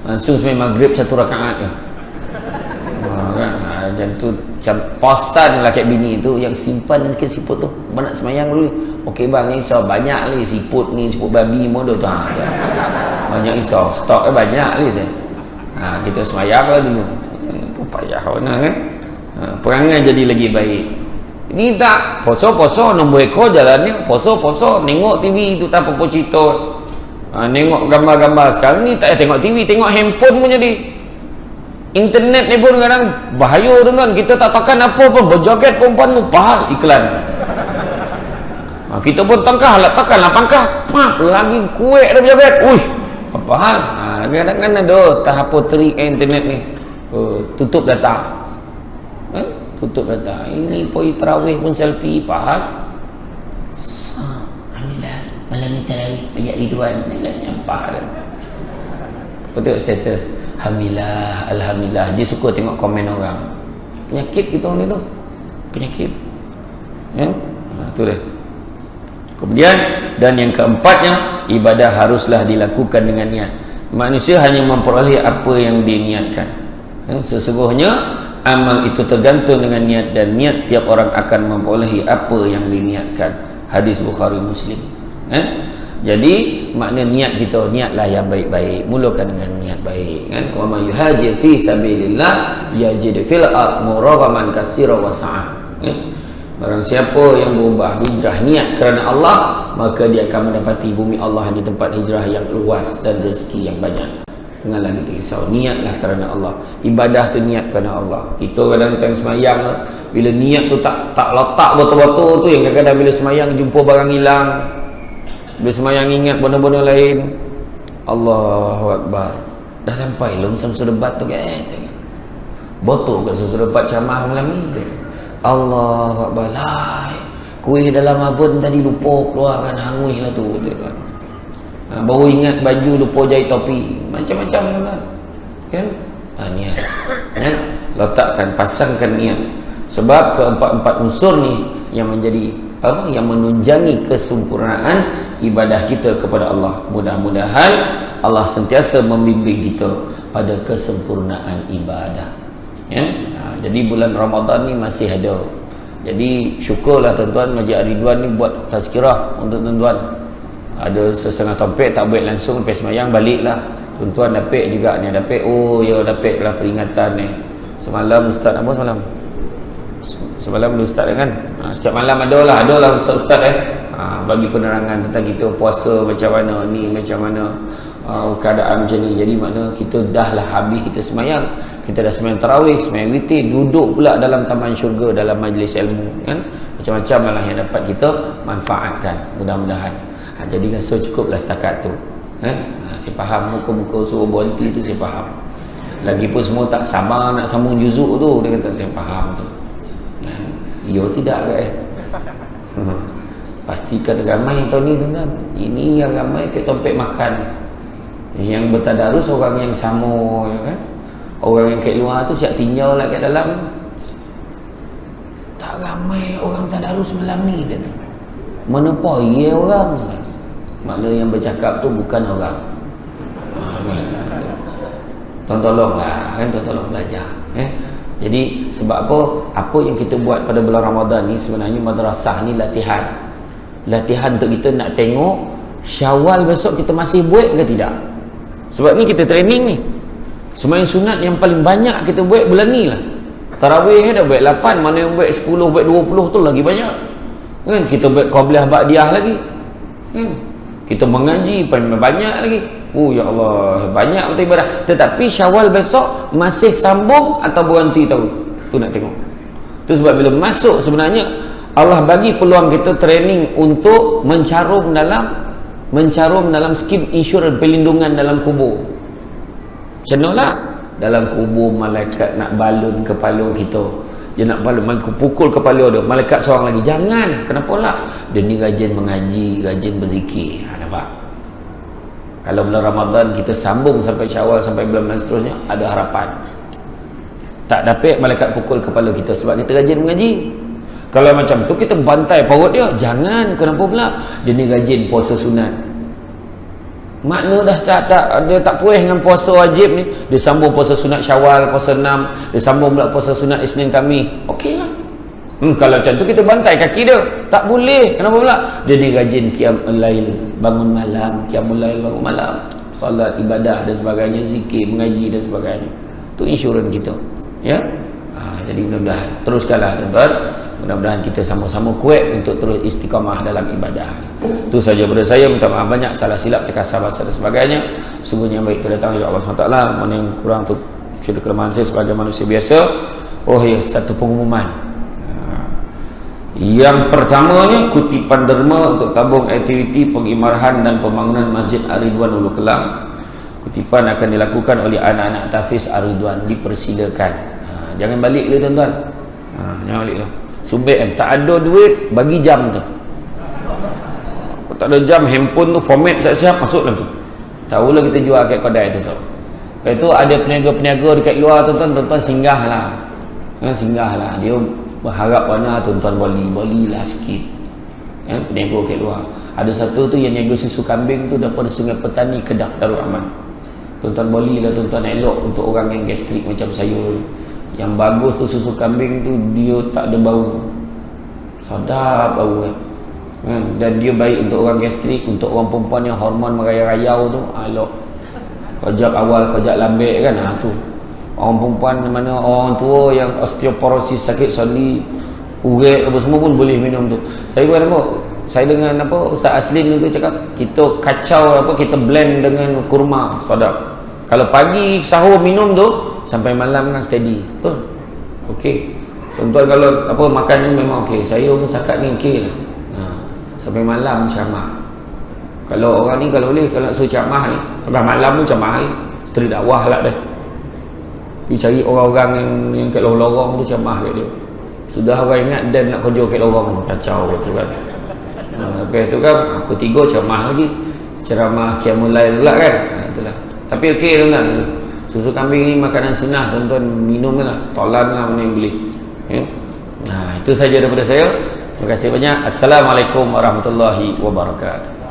Langsung semayang maghrib 1 rakaat je. Dan tu macam posan lah kat bini tu yang simpan sikit siput tu, nak semayang dulu. Okey bang, ni risau banyak ni siput ni, siput babi modoh tu. Banyak risau, stok banyak ni tu. Kita semayang lah dulu. Payah mana kan. Perangai jadi lagi baik. Ni tak poso-poso nombor ekor jalan ni, poso-poso tengok TV tu tak apa-apa cerita. Tengok gambar-gambar. Sekarang ni tak tengok TV, tengok handphone pun jadi. Internet ni pun kadang bahaya tuan-tuan. Kita tak takan apa pun, berjoget perempuan tu pahal iklan. Kita pun tangkah lah, takkan lah pangkah, lagi kuek dah berjoget. Uish, apa hal? Kadang-kadang ada tak apa trik internet ni. Tutup data. Tutup data. Ini poi tarawih pun selfie, pahal. Alhamdulillah, malam ni tarawih banyak Ridwan. Alhamdulillah, nyampah dah. Betul status. Alhamdulillah, Alhamdulillah. Dia suka tengok komen orang. Penyakit kita ni tu. Penyakit. Ya? Tu dia. Kemudian, dan yang keempatnya, ibadah haruslah dilakukan dengan niat. Manusia hanya memperoleh apa yang diniatkan. Sesungguhnya, amal itu tergantung dengan niat, dan niat setiap orang akan memperolehi apa yang diniatkan. Hadis Bukhari Muslim. Jadi makna niat kita, niatlah yang baik-baik, mulakan dengan niat baik kan. Wa may yuhajir fi sabilillah yajid fil ard muraghaman katsira wa sa'ah. Barang siapa yang berubah hijrah niat kerana Allah, maka dia akan mendapati bumi Allah di tempat hijrah yang luas dan rezeki yang banyak. Janganlah kita risau, niatlah kerana Allah. Ibadah tu niat kerana Allah. Kita kadang tengah semayang, bila niat tu tak letak betul-betul tu, yang kadang-kadang bila semayang jumpa barang hilang. Bila semayang ingat benda-benda lain. Allahu Akbar. Dah sampai belum sampai debat tu kan? Botol kat susu debat ceramah malam ni. Allahu Akbar. Kuih dalam oven tadi lupa keluarkan, hangus lah tu kan. Baru ingat baju lupa jahit topi. Macam-macam kan? Niat. Kan? Letakkan, pasangkan niat. Sebab keempat-empat unsur ni yang menjadi yang menunjangi kesempurnaan ibadah kita kepada Allah. Mudah-mudahan Allah sentiasa membimbing kita pada kesempurnaan ibadah. Jadi bulan Ramadan ni masih ada. Jadi syukurlah tuan-tuan, Masjid Ridwan ni buat tazkirah untuk tuan-tuan. Ada setengah tompek tak baik langsung lepas semayang baliklah. Tuan-tuan dapat juga ni, dapat. Oh ya, dapat lah peringatan ni. Semalam ustaz apa semalam? Semalam dulu ustaz kan. Setiap malam adalah ustaz-ustaz bagi penerangan tentang kita puasa macam mana ni, macam mana keadaan macam ni. Jadi makna kita dah lah habis kita semayang, kita dah semayang tarawih, semayang witir, duduk pula dalam taman syurga, dalam majlis ilmu kan. Macam-macam lah yang dapat kita manfaatkan, mudah-mudahan. Jadi rasa cukuplah setakat tu kan. Saya faham muka-muka suruh berhenti tu, saya faham. Lagipun semua tak sabar nak sambung juzuk tu, dia kata saya faham tu. Ya tidak ke pastikan ramai tahun ni tuan-tuan. Ini yang ramai ke tompek makan. Yang bertadarus orang yang sama ya kan. Orang yang kat luar tu siap tinjau lah kat dalam. Tak ramai lah orang tadarus malam ni dia tu. Mana poye orang. Makna yang bercakap tu bukan orang. Tolonglah kan, tolong belajar. Jadi sebab apa yang kita buat pada bulan Ramadan ni sebenarnya madrasah ni latihan. Latihan untuk kita nak tengok Syawal besok kita masih buat ke tidak. Sebab ni kita training ni. Sembahyang sunat yang paling banyak kita buat bulan ni lah. Tarawih dah buat 8, mana yang buat 10, buat 20 tu lagi banyak. Kan kita buat qabliyah ba'diyah lagi. Kan? kita mengaji banyak lagi. Ya Allah, banyak betul ibadah. Tetapi Syawal besok masih sambung atau berhenti tahu? Tu nak tengok. Tu sebab bila masuk sebenarnya Allah bagi peluang kita training untuk mencarum dalam skim insurans perlindungan dalam kubur. Macam manalah dalam kubur malaikat nak balun kepala kita. Dia nak balun, pukul kepala dia. Malaikat seorang lagi, jangan. Kenapa lah? Dia ni rajin mengaji, rajin berzikir. Nampak? Kalau bulan Ramadan kita sambung sampai Syawal, sampai bulan-bulan seterusnya, ada harapan. Tak dapat malaikat pukul kepala kita sebab kita rajin mengaji. Kalau macam tu kita bantai perut dia, jangan. Kenapa pula? Dia ni rajin puasa sunat. Makna dah dia tak puas dengan puasa wajib ni, dia sambung puasa sunat Syawal, puasa 6, dia sambung pula puasa sunat Isnin Khamis. Okeylah. Kalau macam tu kita bantai kaki dia, tak boleh. Kenapa pula? Dia ni rajin qiyamul lail, bangun malam, qiyamul lail, bangun malam, solat, ibadah dan sebagainya, zikir, mengaji dan sebagainya. Tu insurans kita, ya. Jadi mudah-mudahan teruskanlah tuan-tuan. Mudah-mudahan kita sama-sama kuat untuk terus istiqamah dalam ibadah. Itu saja daripada saya. Minta maaf banyak salah silap, terkasar bahasa dan sebagainya. Sungguhnya yang baik terdatang dari Allah SWT. Mana yang kurang tu sudah kelemahan saya sebagai manusia biasa. Oh ya, satu pengumuman. Yang pertamanya, kutipan derma untuk tabung aktiviti pengimarahan dan pembangunan Masjid Ar-Ridwan Hulu Kelang. Kutipan akan dilakukan oleh anak-anak Tafiz Ar-Ridwan. Dipersilakan. Jangan balik le tuan-tuan. Jangan balik le. Subik kan, tak ada duit, bagi jam tu. Kalau tak ada jam, handphone tu format siap-siap, masuk dalam tu. Tahulah kita jual kat kedai tu. Lepas tu ada peniaga-peniaga dekat luar tuan-tuan, singgah lah. Singgah lah. Dia berharap mana tuan-tuan boli lah sikit. Peniaga kat luar. Ada satu tu yang niaga susu kambing tu daripada Sungai Petani, Kedah, Darul Aman. Tuan-tuan boli lah, tuan-tuan elok untuk orang yang gastrik macam saya. Yang bagus tu susu kambing tu dia tak ada bau, sedap bau kan? Dan dia baik untuk orang gastrik, untuk orang perempuan yang hormon merayau-rayau tu. Alok kejap awal, kejap lambek kan. Tu orang perempuan mana orang tua yang osteoporosis, sakit sendi, urat apa semua pun boleh minum tu. Saya dengan Ustaz Aslin tu cakap, kita kacau kita blend dengan kurma, sedap. Kalau pagi sahur minum tu sampai malam kan steady. Betul? Okey. Tuan-tuan kalau makan ni memang okey. Saya pun sakat ni okey lah. Sampai malam ceramah. Kalau orang ni kalau boleh, kalau nak suruh ceramah ni, sampai malam pun ceramah ni. Seteri dakwah lah dah. Pergi cari orang-orang yang kat lorong-lorong tu ceramah kat dia. Sudah orang ingat dan nak kerja kat lorong, kacau tu kan. Lepas tu kan aku 3 ceramah lagi. Ceramah qiyamul lail pula kan. Itulah. Tapi okey tuan-tuan, susu kambing ni makanan sunnah, tuan-tuan minum lah, tolan lah mana yang beli. Itu saja daripada saya. Terima kasih banyak. Assalamualaikum warahmatullahi wabarakatuh.